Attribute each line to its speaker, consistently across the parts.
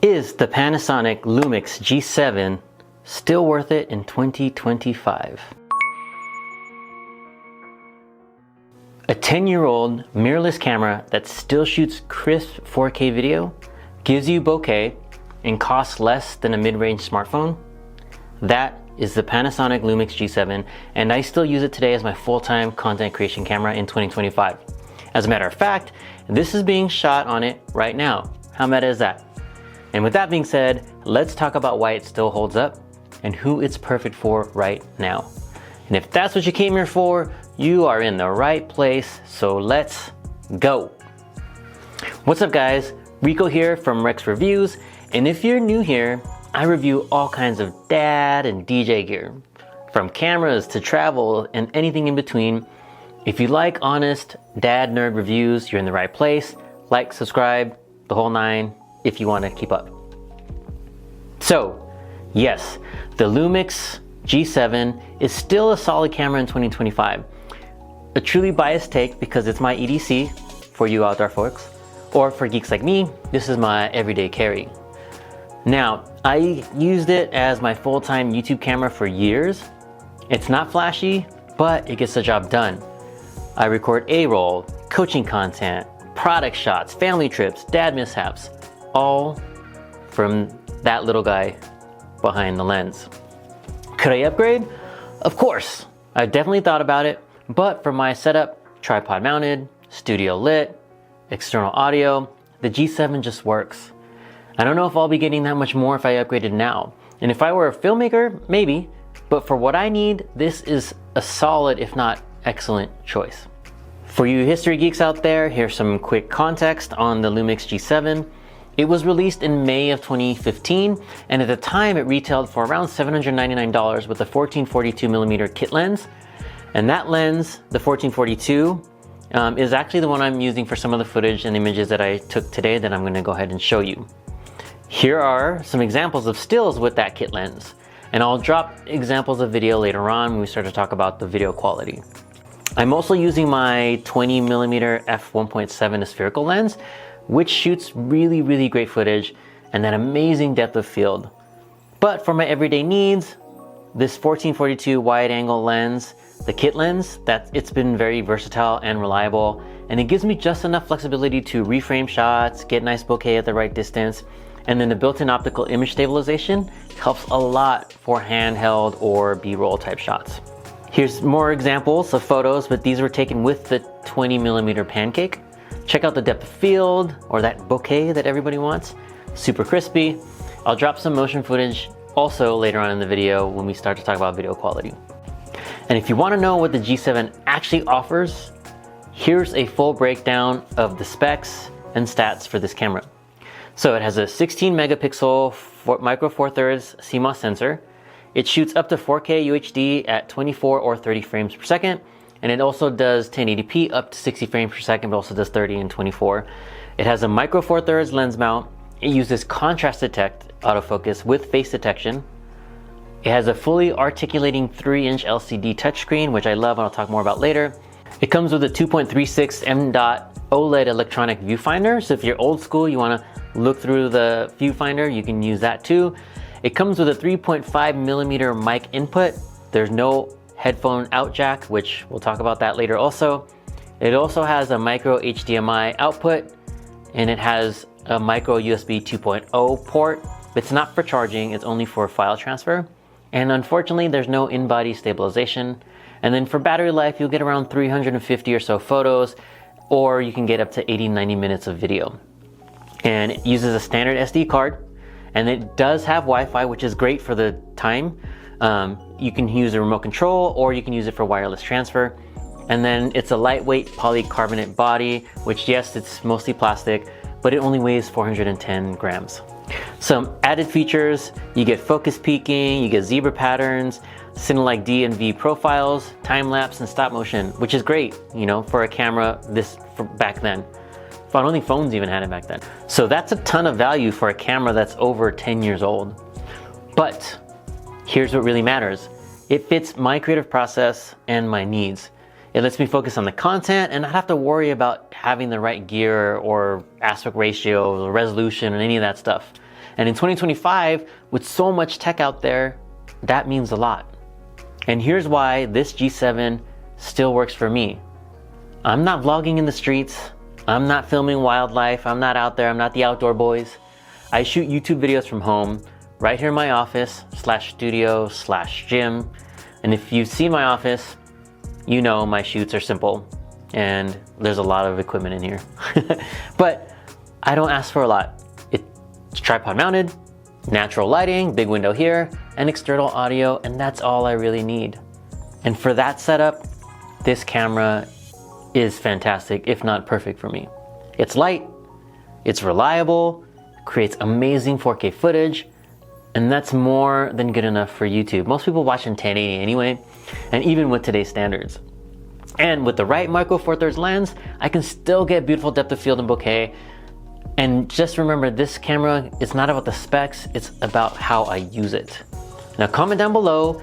Speaker 1: Is the Panasonic Lumix G7 still worth it in 2025? A 10-year-old mirrorless camera that still shoots crisp 4K video, gives you bokeh, and costs less than a mid-range smartphone? That is the Panasonic Lumix G7, and I still use it today as my full-time content creation camera in 2025. As a matter of fact, this is being shot on it right now. How meta is that? And with that being said, let's talk about why it still holds up and who it's perfect for right now. And if that's what you came here for, you are in the right place, so let's go. What's up guys, Rico here from Rex Reviews, and if you're new here, I review all kinds of dad and DJ gear, from cameras to travel and anything in between. If you like honest dad nerd reviews, you're in the right place. Like, subscribe, the whole nine, if you want to keep up. So, yes, the Lumix G7 is still a solid camera in 2025. A truly biased take because it's my EDC for you outdoor folks, or for geeks like me, this is my everyday carry. Now, I used it as my full-time YouTube camera for years. It's not flashy, but it gets the job done. I record A-roll, coaching content, product shots, family trips, dad mishaps, all from that little guy behind the lens. Could I upgrade? Of course, I definitely thought about it, but for my setup, tripod mounted, studio lit, external audio, the G7 just works. I don't know if I'll be getting that much more if I upgraded now. And if I were a filmmaker, maybe, but for what I need, this is a solid, if not excellent choice. For you history geeks out there, here's some quick context on the Lumix G7. It was released in May of 2015, and at the time it retailed for around $799 with a 1442mm kit lens. And that lens, the 1442, is actually the one I'm using for some of the footage and images that I took today that I'm going to go ahead and show you. Here are some examples of stills with that kit lens, and I'll drop examples of video later on when we start to talk about the video quality. I'm also using my 20mm f1.7 spherical lens, which shoots really great footage and that amazing depth of field. But for my everyday needs, this 1442 wide angle lens, the kit lens, it's been very versatile and reliable, and it gives me just enough flexibility to reframe shots, get nice bokeh at the right distance, and then the built-in optical image stabilization helps a lot for handheld or B-roll type shots. Here's more examples of photos, but these were taken with the 20mm pancake. Check out the depth of field, or that bokeh that everybody wants. Super crispy. I'll drop some motion footage also later on in the video when we start to talk about video quality. And if you want to know what the G7 actually offers, here's a full breakdown of the specs and stats for this camera. So it has a 16 megapixel micro four thirds CMOS sensor. It shoots up to 4K UHD at 24 or 30 frames per second. And it also does 1080p up to 60 frames per second, but also does 30 and 24. It has a micro four thirds lens mount. It uses contrast detect autofocus with face detection. It has a fully articulating 3-inch LCD touchscreen, which I love and I'll talk more about later. It comes with a 2.36 M.dot OLED electronic viewfinder. So if you're old school, you want to look through the viewfinder, you can use that too. It comes with a 3.5mm mic input. There's no headphone out jack, which we'll talk about that later also. It also has a micro HDMI output, and it has a micro USB 2.0 port. It's not for charging, it's only for file transfer. And unfortunately, there's no in-body stabilization. And then for battery life, you'll get around 350 or so photos, or you can get up to 80-90 minutes of video. And it uses a standard SD card, and it does have Wi-Fi, which is great for the time. You can use a remote control, or you can use it for wireless transfer. And then it's a lightweight polycarbonate body, which yes, it's mostly plastic, but it only weighs 410 grams. Some added features, you get focus peaking, you get zebra patterns, Cinelike D and V profiles, time-lapse and stop motion, which is great, you know, for a camera back then. I don't think phones even had it back then. So that's a ton of value for a camera that's over 10 years old. But here's what really matters. It fits my creative process and my needs. It lets me focus on the content and not have to worry about having the right gear or aspect ratio or resolution and any of that stuff. And in 2025, with so much tech out there, that means a lot. And here's why this G7 still works for me. I'm not vlogging in the streets. I'm not filming wildlife. I'm not out there. I'm not the outdoor boys. I shoot YouTube videos from home, right here in my office /studio/gym. And if you see my office, you know my shoots are simple and there's a lot of equipment in here. But I don't ask for a lot. It's tripod mounted, natural lighting, big window here, and external audio, and that's all I really need. And for that setup, this camera is fantastic, if not perfect for me. It's light, it's reliable, creates amazing 4K footage, and that's more than good enough for YouTube. Most people watch in 1080 anyway, and even with today's standards. And with the right micro four thirds lens, I can still get beautiful depth of field and bokeh. And just remember, this camera, it's not about the specs, it's about how I use it. Now comment down below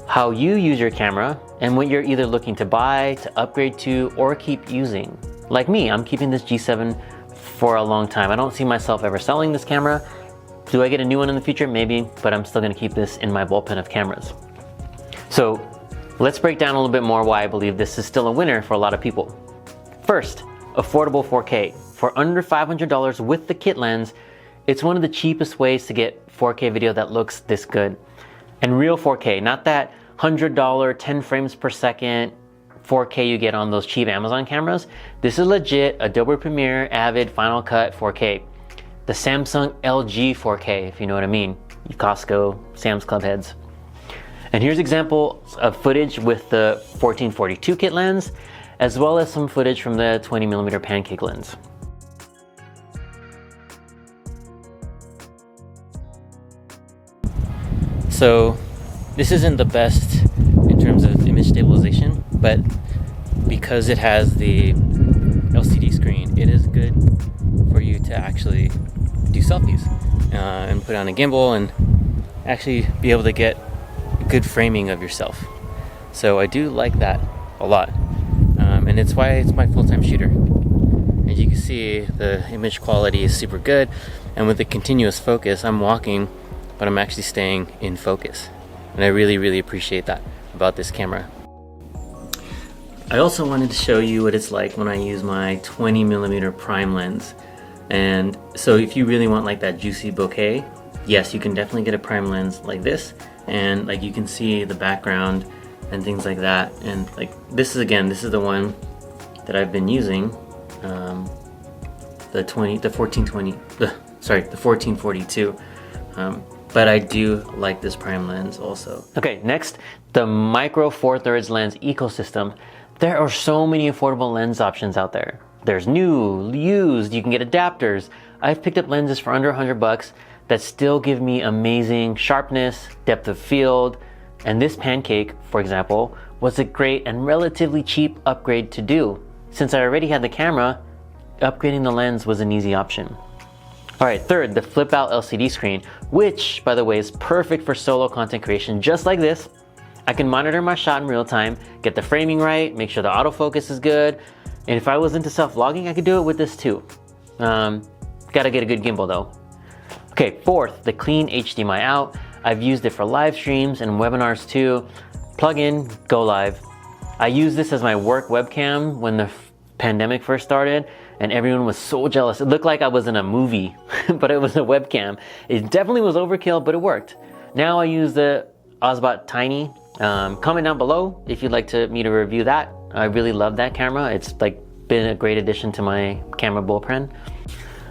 Speaker 1: how you use your camera and what you're either looking to buy, to upgrade to, or keep using. Like me, I'm keeping this G7 for a long time. I don't see myself ever selling this camera. Do I get a new one in the future? Maybe, but I'm still gonna keep this in my bullpen of cameras. So let's break down a little bit more why I believe this is still a winner for a lot of people. First, affordable 4K. For under $500 with the kit lens, it's one of the cheapest ways to get 4K video that looks this good. And real 4K, not that $100, 10 frames per second 4K you get on those cheap Amazon cameras. This is legit Adobe Premiere, Avid, Final Cut 4K. The Samsung LG 4K, if you know what I mean. You Costco, Sam's Club heads. And here's examples of footage with the 1442 kit lens, as well as some footage from the 20mm pancake lens. So this isn't the best in terms of image stabilization, but because it has the LCD screen, it is good for you to actually do selfies and put on a gimbal and actually be able to get good framing of yourself. So I do like that a lot, and it's why it's my full-time shooter. As you can see, the image quality is super good, and with the continuous focus, I'm walking, but I'm actually staying in focus. And I really, really appreciate that about this camera. I also wanted to show you what it's like when I use my 20mm prime lens. And so if you really want like that juicy bokeh, yes, you can definitely get a prime lens like this. And like you can see the background and things like that. And like this is the one that I've been using, the 1442. But I do like this prime lens also. Okay, next, the micro four thirds lens ecosystem. There are so many affordable lens options out there. There's new, used, you can get adapters. I've picked up lenses for under $100 that still give me amazing sharpness, depth of field, and this pancake, for example, was a great and relatively cheap upgrade to do. Since I already had the camera, upgrading the lens was an easy option. All right, third, the flip out LCD screen, which by the way is perfect for solo content creation just like this. I can monitor my shot in real time, get the framing right, make sure the autofocus is good. And if I was into self-vlogging, I could do it with this too. Gotta get a good gimbal though. Okay, fourth, the clean HDMI out. I've used it for live streams and webinars too. Plug in, go live. I used this as my work webcam when the pandemic first started, and everyone was so jealous. It looked like I was in a movie, but it was a webcam. It definitely was overkill, but it worked. Now I use the Osbot Tiny. Comment down below if you'd like me to review that. I really love that camera. It's like been a great addition to my camera bullpen.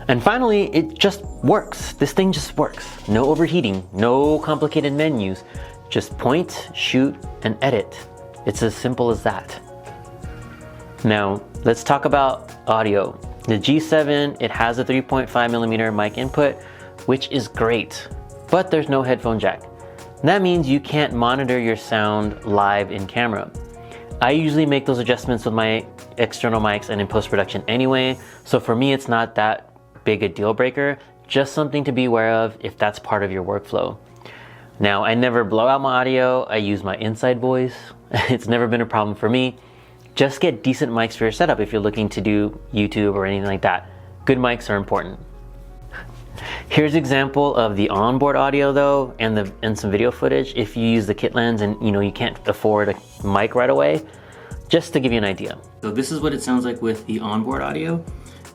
Speaker 1: And finally, it just works. This thing just works. No overheating, no complicated menus. Just point, shoot, and edit. It's as simple as that. Now, let's talk about audio. The G7, it has a 3.5mm mic input, which is great, but there's no headphone jack. That means you can't monitor your sound live in camera. I usually make those adjustments with my external mics and in post-production anyway, so for me it's not that big a deal breaker, just something to be aware of if that's part of your workflow. Now, I never blow out my audio, I use my inside voice. It's never been a problem for me. Just get decent mics for your setup if you're looking to do YouTube or anything like that. Good mics are important. Here's an example of the onboard audio though, and some video footage if you use the kit lens and you can't afford a mic right away, just to give you an idea. So this is what it sounds like with the onboard audio.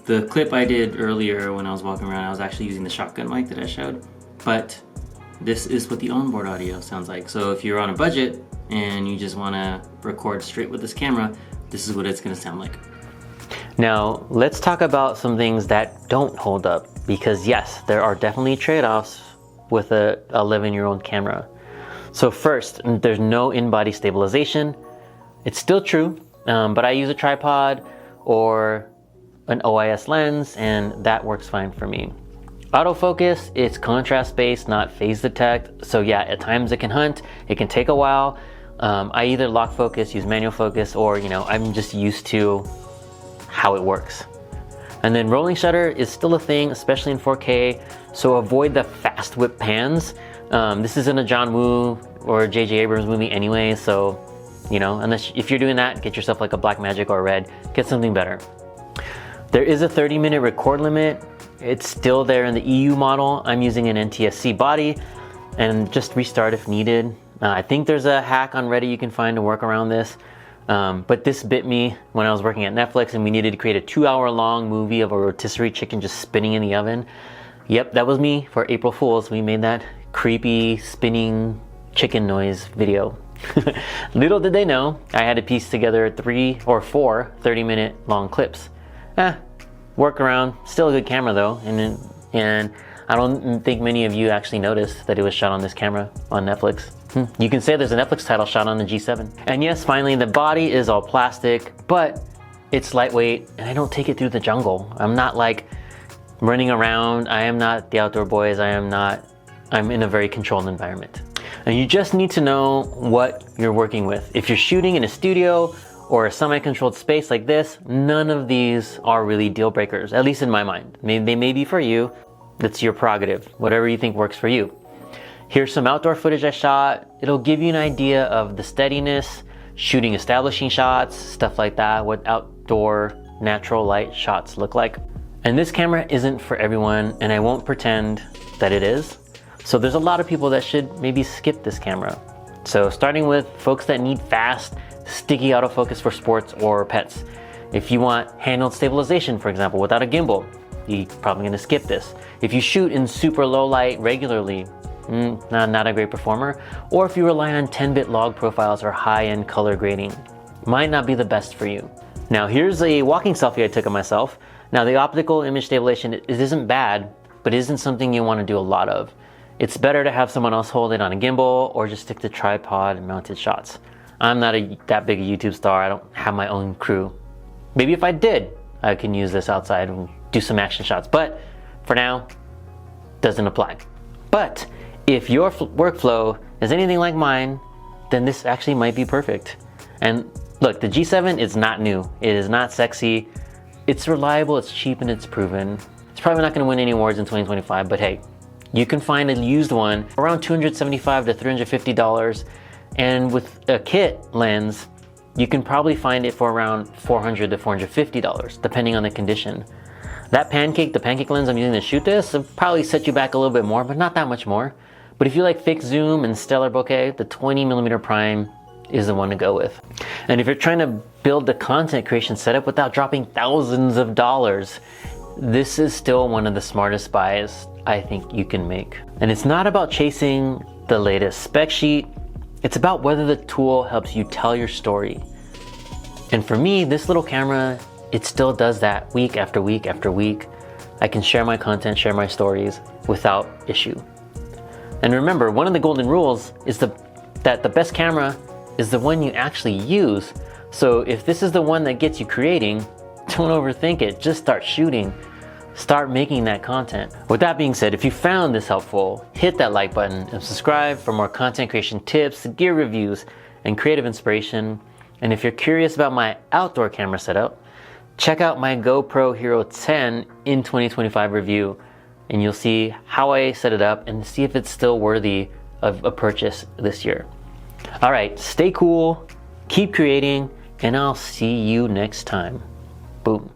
Speaker 1: The clip I did earlier when I was walking around, I was actually using the shotgun mic that I showed, but this is what the onboard audio sounds like. So if you're on a budget and you just want to record straight with this camera, this is what it's going to sound like. Now let's talk about some things that don't hold up, because yes, there are definitely trade-offs with a 11-year-old camera. So first, there's no in-body stabilization. It's still true, but I use a tripod or an OIS lens, and that works fine for me. Autofocus, it's contrast based, not phase detect. So yeah, at times it can hunt, it can take a while. I either lock focus, use manual focus, or I'm just used to how it works. And then rolling shutter is still a thing, especially in 4K. So avoid the fast whip pans. This isn't a John Woo or J.J. Abrams movie anyway. So, unless if you're doing that, get yourself like a Blackmagic or a Red, get something better. There is a 30-minute record limit. It's still there in the EU model. I'm using an NTSC body, and just restart if needed. I think there's a hack on Reddit you can find to work around this. But this bit me when I was working at Netflix and we needed to create a 2-hour long movie of a rotisserie chicken just spinning in the oven. Yep, that was me for April Fools. We made that creepy spinning chicken noise video. Little did they know, I had to piece together 3 or 4 30-minute long clips. Workaround, still a good camera though, and I don't think many of you actually noticed that it was shot on this camera on Netflix. You can say there's a Netflix title shot on the G7. And yes, finally, the body is all plastic, but it's lightweight, and I don't take it through the jungle. I'm not like running around. I am not the outdoor boys. I'm in a very controlled environment. And you just need to know what you're working with. If you're shooting in a studio or a semi-controlled space like this, none of these are really deal breakers, at least in my mind. They may be for you. That's your prerogative, whatever you think works for you. Here's some outdoor footage I shot. It'll give you an idea of the steadiness, shooting establishing shots, stuff like that, what outdoor natural light shots look like. And this camera isn't for everyone, and I won't pretend that it is. So there's a lot of people that should maybe skip this camera. So starting with folks that need fast, sticky autofocus for sports or pets. If you want handheld stabilization, for example, without a gimbal, you're probably gonna skip this. If you shoot in super low light regularly, not a great performer. Or if you rely on 10-bit log profiles or high-end color grading, might not be the best for you. Now here's a walking selfie I took of myself. Now the optical image stabilization, it isn't bad, but it isn't something you wanna do a lot of. It's better to have someone else hold it on a gimbal or just stick to tripod and mounted shots. I'm not that big a YouTube star. I don't have my own crew. Maybe if I did, I can use this outside and do some action shots, but for now, doesn't apply. But if your workflow is anything like mine, then this actually might be perfect. And look, the G7 is not new. It is not sexy. It's reliable, it's cheap, and it's proven. It's probably not gonna win any awards in 2025, but hey, you can find a used one around $275 to $350. And with a kit lens, you can probably find it for around $400 to $450, depending on the condition. The pancake lens I'm using to shoot this, will probably set you back a little bit more, but not that much more. But if you like fixed zoom and stellar bokeh, the 20mm prime is the one to go with. And if you're trying to build the content creation setup without dropping thousands of dollars, this is still one of the smartest buys I think you can make. And it's not about chasing the latest spec sheet. It's about whether the tool helps you tell your story. And for me, this little camera, it still does that week after week after week. I can share my content, share my stories without issue. And remember, one of the golden rules is that the best camera is the one you actually use. So if this is the one that gets you creating, don't overthink it, just start shooting. Start making that content. With that being said, if you found this helpful, hit that like button and subscribe for more content creation tips, gear reviews, and creative inspiration. And if you're curious about my outdoor camera setup, check out my GoPro Hero 10 in 2025 review, and you'll see how I set it up and see if it's still worthy of a purchase this year. All right, stay cool, keep creating, and I'll see you next time. Boom.